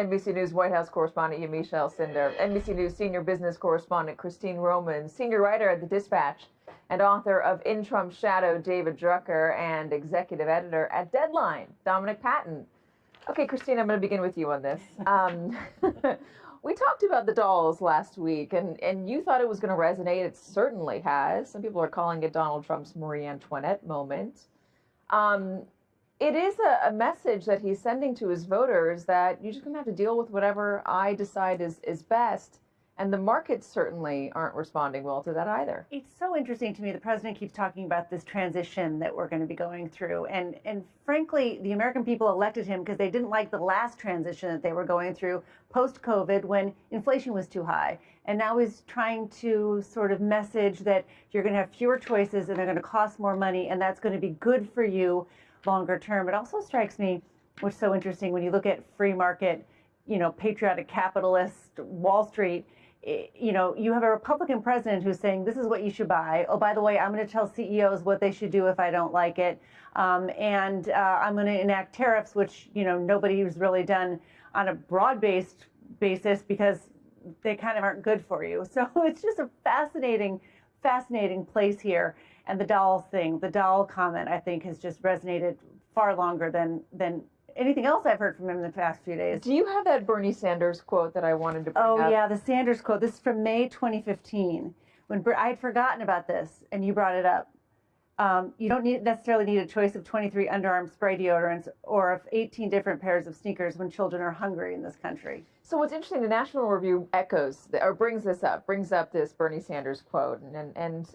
NBC News White House correspondent Yamiche Alcindor, NBC News senior business correspondent Christine Roman, senior writer at The Dispatch, and author of In Trump's Shadow, David Drucker, and executive editor at Deadline, Dominic Patten. Okay, Christine, I'm going to begin with you on this. We talked about the dolls last week, and you thought it was going to resonate. It certainly has. Some people are calling it Donald Trump's Marie Antoinette moment. It is a message that he's sending to his voters that you're just going to have to deal with whatever I decide is best. And the markets certainly aren't responding well to that either. It's so interesting to me. The president keeps talking about this transition that we're going to be going through. And frankly, the American people elected him because they didn't like the last transition that they were going through post-COVID when inflation was too high. And now he's trying to sort of message that you're going to have fewer choices and they're going to cost more money, and that's going to be good for you longer term. It also strikes me, which is so interesting, when you look at free market, patriotic capitalist Wall Street, you have a Republican president who's saying, this is what you should buy. Oh, by the way, I'm going to tell CEOs what they should do if I don't like it. And I'm going to enact tariffs, which, nobody's really done on a broad-based basis because they kind of aren't good for you. So it's just a fascinating place here. And the dolls thing, the doll comment, I think, has just resonated far longer than anything else I've heard from him in the past few days. Do you have that Bernie Sanders quote that I wanted to bring up? Oh, yeah, the Sanders quote. This is from May 2015, when I had forgotten about this, and you brought it up. You don't necessarily need a choice of 23 underarm spray deodorants or of 18 different pairs of sneakers when children are hungry in this country. So what's interesting, the National Review brings up this Bernie Sanders quote and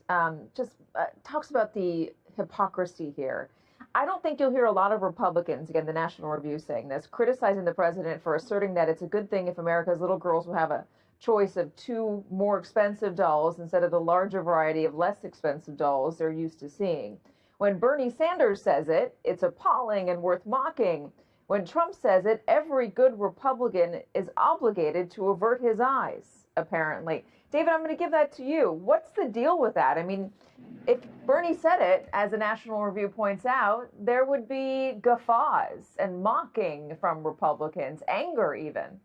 just talks about the hypocrisy here. I don't think you'll hear a lot of Republicans, again, the National Review saying this, criticizing the president for asserting that it's a good thing if America's little girls will have a choice of 2 more expensive dolls instead of the larger variety of less expensive dolls they're used to seeing. When Bernie Sanders says it, it's appalling and worth mocking. When Trump says it, every good Republican is obligated to avert his eyes, apparently. David, I'm going to give that to you. What's the deal with that? I mean, if Bernie said it, as the National Review points out, there would be guffaws and mocking from Republicans, anger even.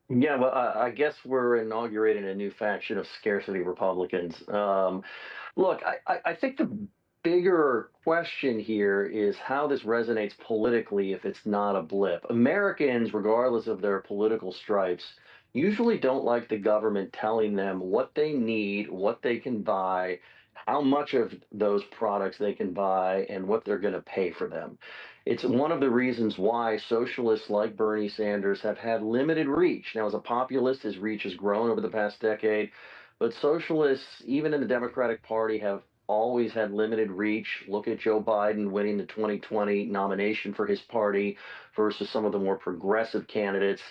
Yeah, well, I guess we're inaugurating a new faction of scarcity Republicans. Look, I think the bigger question here is how this resonates politically if it's not a blip. Americans, regardless of their political stripes, usually don't like the government telling them what they need, what they can buy, how much of those products they can buy, and what they're going to pay for them. It's one of the reasons why socialists like Bernie Sanders have had limited reach. Now, as a populist, his reach has grown over the past decade, but socialists, even in the Democratic Party, have always had limited reach. Look at Joe Biden winning the 2020 nomination for his party versus some of the more progressive candidates.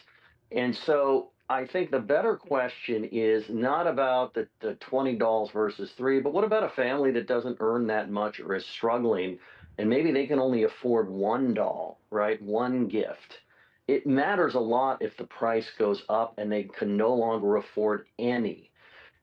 And so I think the better question is not about the $20 versus 3, but what about a family that doesn't earn that much or is struggling, and maybe they can only afford 1 doll, right? 1 gift. It matters a lot if the price goes up and they can no longer afford any.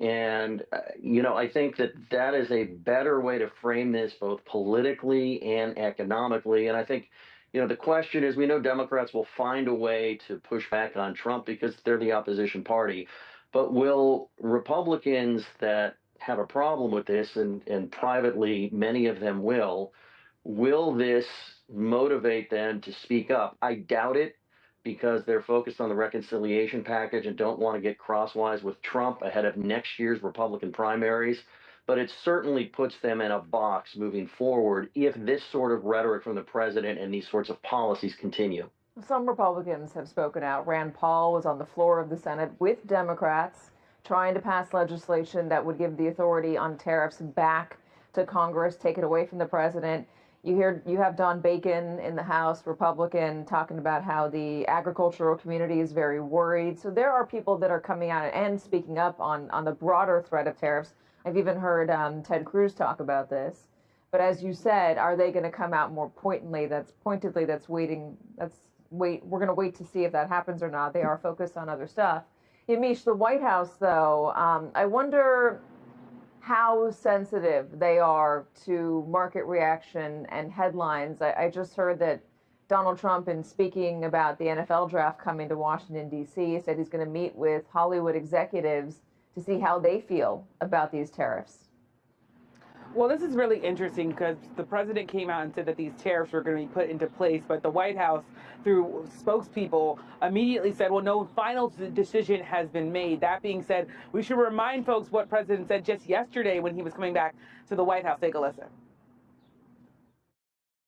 And, I think that is a better way to frame this both politically and economically. And I think, the question is, we know Democrats will find a way to push back on Trump because they're the opposition party. But will Republicans that have a problem with this, and privately many of them will this motivate them to speak up? I doubt it, because they're focused on the reconciliation package and don't want to get crosswise with Trump ahead of next year's Republican primaries. But it certainly puts them in a box moving forward if this sort of rhetoric from the president and these sorts of policies continue. Some Republicans have spoken out. Rand Paul was on the floor of the Senate with Democrats trying to pass legislation that would give the authority on tariffs back to Congress, take it away from the president. You have Don Bacon in the House, Republican, talking about how the agricultural community is very worried. So there are people that are coming out and speaking up on the broader threat of tariffs. I've even heard Ted Cruz talk about this. But as you said, are they going to come out more pointedly? We're going to wait to see if that happens or not. They are focused on other stuff. Yamiche, the White House, though, I wonder how sensitive they are to market reaction and headlines. I just heard that Donald Trump, in speaking about the NFL draft coming to Washington, D.C., said he's going to meet with Hollywood executives to see how they feel about these tariffs. Well, this is really interesting because the president came out and said that these tariffs were going to be put into place, but the White House, through spokespeople, immediately said, well, no final decision has been made. That being said, we should remind folks what President said just yesterday when he was coming back to the White House. Take a listen.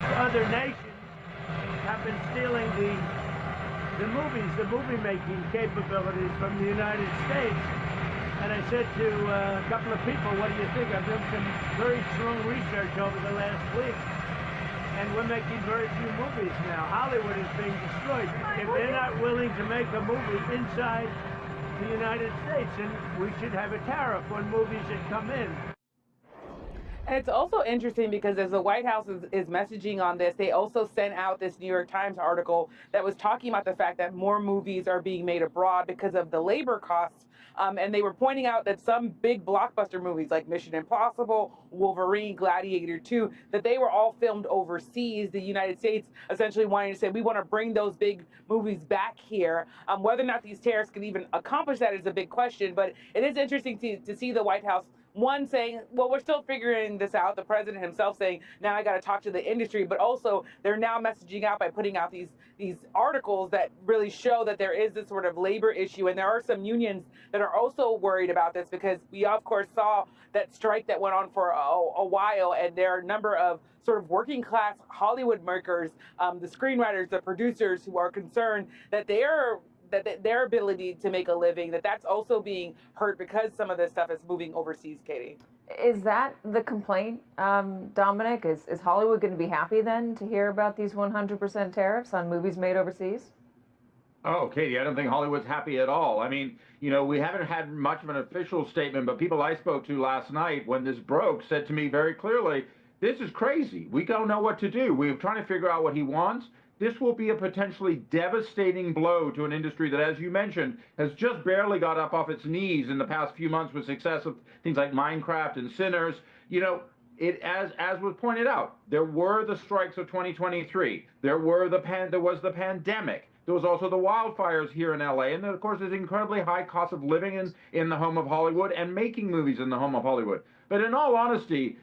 Other nations have been stealing the movie-making capabilities from the United States. And I said to a couple of people, what do you think? I've done some very strong research over the last week, and we're making very few movies now. Hollywood is being destroyed. If they're not willing to make a movie inside the United States, then we should have a tariff on movies that come in. And it's also interesting because as the White House is messaging on this, they also sent out this New York Times article that was talking about the fact that more movies are being made abroad because of the labor costs. And they were pointing out that some big blockbuster movies like Mission Impossible, Wolverine, Gladiator 2, that they were all filmed overseas. The United States essentially wanting to say, we want to bring those big movies back here. Whether or not these tariffs could even accomplish that is a big question. But it is interesting to see the White House, one, saying, well, we're still figuring this out. The president himself saying, now I got to talk to the industry. But also, they're now messaging out by putting out these articles that really show that there is this sort of labor issue. And there are some unions that are also worried about this because we, of course, saw that strike that went on for a while. And there are a number of sort of working class Hollywood makers, the screenwriters, the producers who are concerned that their ability to make a living, that's also being hurt because some of this stuff is moving overseas, Katie. Is that the complaint, Dominic? Is Hollywood going to be happy then to hear about these 100% tariffs on movies made overseas? Oh, Katie, I don't think Hollywood's happy at all. I mean, we haven't had much of an official statement, but people I spoke to last night when this broke said to me very clearly, this is crazy. We don't know what to do. We're trying to figure out what he wants. This will be a potentially devastating blow to an industry that, as you mentioned, has just barely got up off its knees in the past few months with success of things like Minecraft and Sinners. As was pointed out, there were the strikes of 2023. There was the pandemic. There was also the wildfires here in LA. And then, of course, there's incredibly high cost of living in the home of Hollywood and making movies in the home of Hollywood. But in all honesty,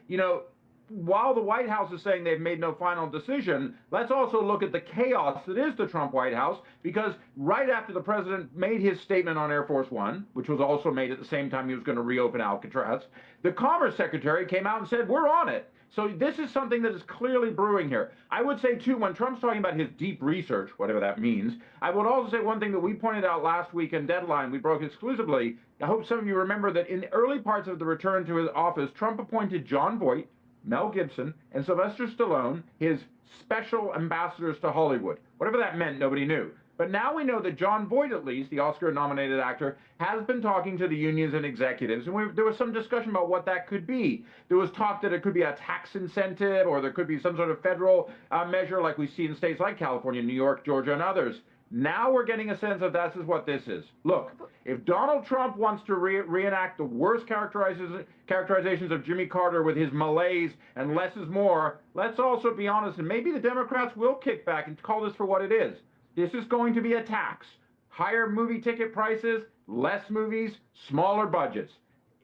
while the White House is saying they've made no final decision, let's also look at the chaos that is the Trump White House, because right after the president made his statement on Air Force One, which was also made at the same time he was going to reopen Alcatraz, the Commerce Secretary came out and said, we're on it. So this is something that is clearly brewing here. I would say, too, when Trump's talking about his deep research, whatever that means, I would also say one thing that we pointed out last week in Deadline, we broke exclusively. I hope some of you remember that in the early parts of the return to his office, Trump appointed Jon Voight, Mel Gibson, and Sylvester Stallone his special ambassadors to Hollywood. Whatever that meant, nobody knew. But now we know that Jon Voight, at least, the Oscar-nominated actor, has been talking to the unions and executives, and there was some discussion about what that could be. There was talk that it could be a tax incentive, or there could be some sort of federal measure like we see in states like California, New York, Georgia, and others. Now we're getting a sense of this is what this is. Look, if Donald Trump wants to reenact the worst characterizations of Jimmy Carter with his malaise and less is more, let's also be honest, and maybe the Democrats will kick back and call this for what it is. This is going to be a tax. Higher movie ticket prices, less movies, smaller budgets.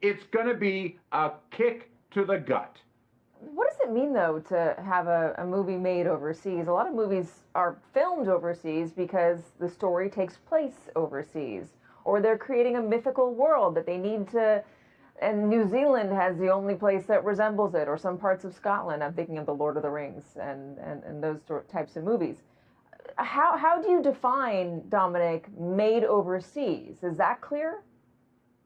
It's going to be a kick to the gut. What does it mean, though, to have a movie made overseas? A lot of movies are filmed overseas because the story takes place overseas, or they're creating a mythical world that they need to, and New Zealand has the only place that resembles it, or some parts of Scotland. I'm thinking of the Lord of the Rings and those types of movies. How do you define, Dominic, made overseas? Is that clear?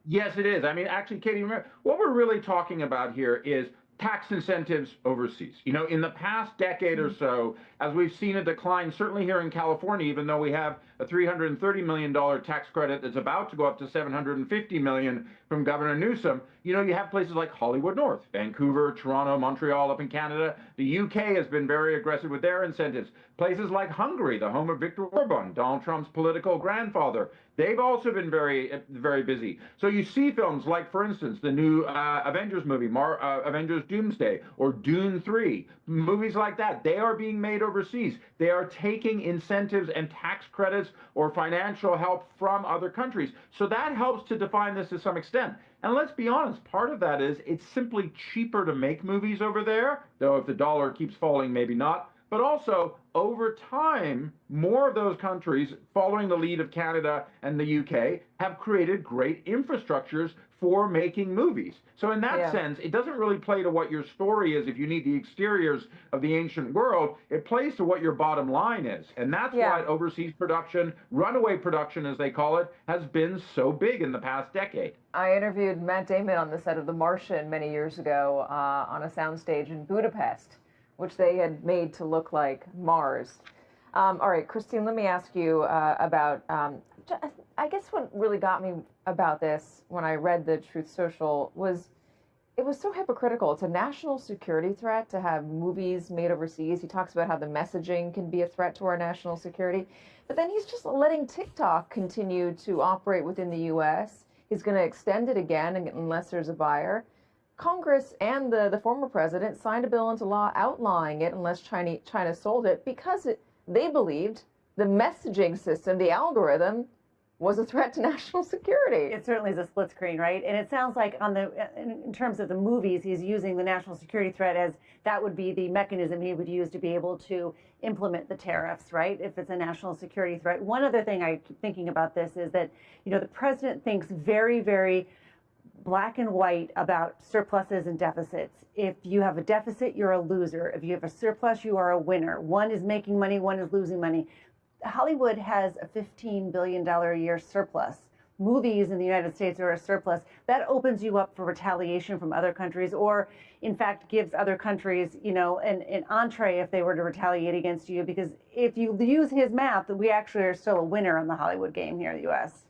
Yes, it is. I mean, actually, Katie, remember, what we're really talking about here is tax incentives overseas. In the past decade or so, as we've seen a decline, certainly here in California, even though we have a $330 million tax credit that's about to go up to $750 million from Governor Newsom, you have places like Hollywood North, Vancouver, Toronto, Montreal up in Canada. The UK has been very aggressive with their incentives. Places like Hungary, the home of Viktor Orban, Donald Trump's political grandfather, they've also been very, very busy. So you see films like, for instance, the new Avengers movie, Avengers Doomsday or Dune 3, movies like that, they are being made overseas. They are taking incentives and tax credits or financial help from other countries. So that helps to define this to some extent. And let's be honest, part of that is it's simply cheaper to make movies over there, though if the dollar keeps falling, maybe not. But also, over time, more of those countries, following the lead of Canada and the UK, have created great infrastructures for making movies. So in that sense, it doesn't really play to what your story is if you need the exteriors of the ancient world. It plays to what your bottom line is. And that's why overseas production, runaway production as they call it, has been so big in the past decade. I interviewed Matt Damon on the set of The Martian many years ago on a soundstage in Budapest, which they had made to look like Mars. All right, Christine, let me ask you about, I guess what really got me about this when I read the Truth Social was it was so hypocritical. It's a national security threat to have movies made overseas. He talks about how the messaging can be a threat to our national security. But then he's just letting TikTok continue to operate within the U.S. He's going to extend it again unless there's a buyer. Congress and the former president signed a bill into law outlawing it unless China sold it because they believed the messaging system, the algorithm, was a threat to national security. It certainly is a split screen, right? And it sounds like in terms of the movies, he's using the national security threat as that would be the mechanism he would use to be able to implement the tariffs, right? If it's a national security threat. One other thing I keep thinking about this is that, the president thinks very, very black and white about surpluses and deficits. If you have a deficit, you're a loser. If you have a surplus, you are a winner. One is making money, one is losing money. Hollywood has a $15 billion a year surplus. Movies in the United States are a surplus. That opens you up for retaliation from other countries, or in fact gives other countries, an entree if they were to retaliate against you, because if you use his math, we actually are still a winner on the Hollywood game here in the U.S.